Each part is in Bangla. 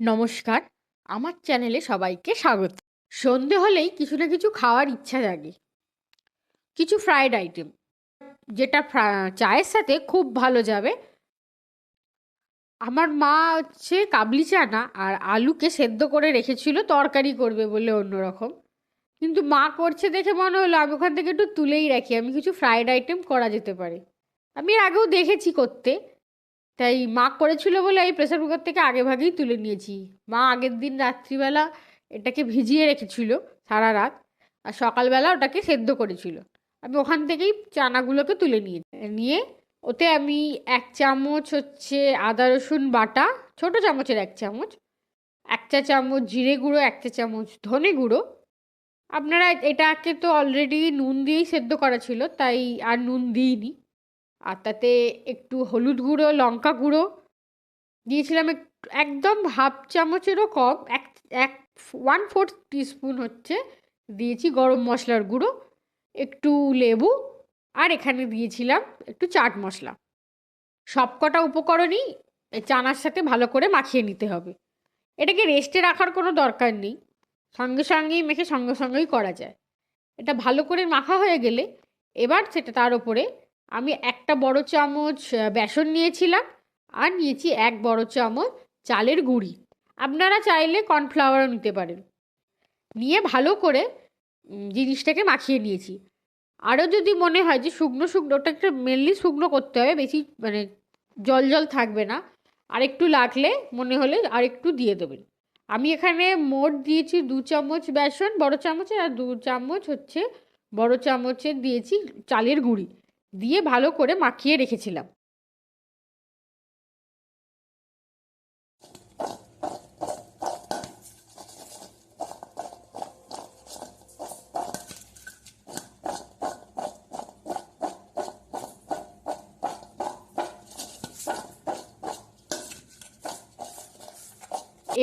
নমস্কার, আমার চ্যানেলে সবাইকে স্বাগত। সন্ধে হলেই কিছু না কিছু খাওয়ার ইচ্ছা জাগে। কিছু ফ্রাইড আইটেম যেটা চায়ের সাথে খুব ভালো যাবে। আমার মা হচ্ছে কাবলি চানা আর আলুকে সেদ্ধ করে রেখেছিল তরকারি করবে বলে অন্যরকম। কিন্তু মা করছে দেখে মনে হলো আমি ওখান থেকে একটু তুলেই রাখি, আমি কিছু ফ্রাইড আইটেম করা যেতে পারে। আমি এর আগেও দেখেছি করতে, তাই মা করেছিল বলে এই প্রেসার কুকার থেকে আগেভাগেই তুলে নিয়েছি। মা আগের দিন রাত্রিবেলা এটাকে ভিজিয়ে রেখেছিল সারা রাত, আর সকালবেলা ওটাকে সেদ্ধ করেছিল। আমি ওখান থেকেই চানাগুলোকে তুলে নিয়ে ওতে আমি 1 চামচ হচ্ছে আদা রসুন বাটা, ছোট চামচের 1 চামচ, 1 চা চামচ জিরে গুঁড়ো, 1 চা চামচ ধনে গুঁড়ো। আপনারা এটাকে তো অলরেডি নুন দিয়েই সেদ্ধ করা ছিল, তাই আর নুন দিইনি। আর তাতে একটু হলুদ গুঁড়ো, লঙ্কা গুঁড়ো দিয়েছিলাম, একদম হাফ চামচেরও কম, এক এক 1/4 টিস্পুন হচ্ছে দিয়েছি গরম মশলার গুঁড়ো, একটু লেবু, আর এখানে দিয়েছিলাম একটু চাট মশলা। সবকটা উপকরণই চানার সাথে ভালো করে মাখিয়ে নিতে হবে। এটাকে রেস্টে রাখার কোনো দরকার নেই, সঙ্গে সঙ্গেই মেখে সঙ্গে সঙ্গেই করা যায়। এটা ভালো করে মাখা হয়ে গেলে এবার সেটা তার উপরে আমি একটা বড় চামচ বেসন নিয়েছিলাম, আর নিয়েছি 1 বড় চামচ চালের গুঁড়ি। আপনারা চাইলে কর্নফ্লাওয়ারও নিতে পারেন। নিয়ে ভালো করে জিনিসটাকে মাখিয়ে নিয়েছি। আরও যদি মনে হয় যে শুকনো শুকনো, ওটা একটা মেনলি শুকনো করতে হবে, বেশি মানে জল জল থাকবে না, আর একটু লাগলে মনে হলে আর একটু দিয়ে দেবেন। আমি এখানে মোট দিয়েছি 2 চামচ বেসন বড় চামচের, আর 2 চামচ হচ্ছে বড় চামচের দিয়েছি চালের গুঁড়ি, দিয়ে ভালো করে মাখিয়ে রেখেছিলাম।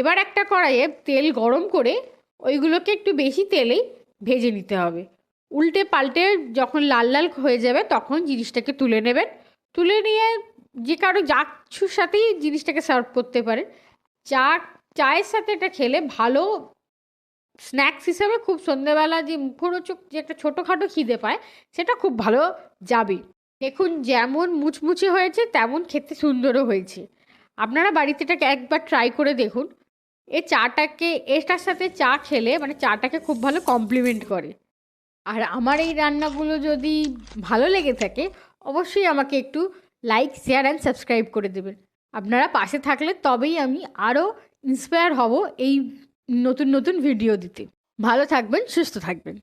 এবার একটা কড়াইয়ে তেল গরম করে ওইগুলোকে একটু বেশি তেলেই ভেজে নিতে হবে। উল্টে পাল্টে যখন লাল লাল হয়ে যাবে তখন জিনিসটাকে তুলে নেবেন। তুলে নিয়ে যে কারো যা কিছুর সাথেই জিনিসটাকে সার্ভ করতে পারেন। চা চায়ের সাথে এটা খেলে ভালো স্ন্যাক্স হিসাবে, খুব সন্ধ্যেবেলা যে মুখরোচক যে একটা ছোটোখাটো খিদে পায় সেটা খুব ভালো যাবে। দেখুন যেমন মুচমুচে হয়েছে তেমন খেতে সুন্দরও হয়েছে। আপনারা বাড়িতে এটাকে একবার ট্রাই করে দেখুন। চাটাকে এটার সাথে চা খেলে মানে চাটাকে খুব ভালো কমপ্লিমেন্ট করে। আর আমার এই রান্নাগুলো যদি ভালো লেগে থাকে অবশ্যই আমাকে একটু লাইক, শেয়ার অ্যান্ড সাবস্ক্রাইব করে দেবেন। আপনারা পাশে থাকলে তবেই আমি আরও ইন্সপায়ার হব এই নতুন নতুন ভিডিও দিতে। ভালো থাকবেন, সুস্থ থাকবেন।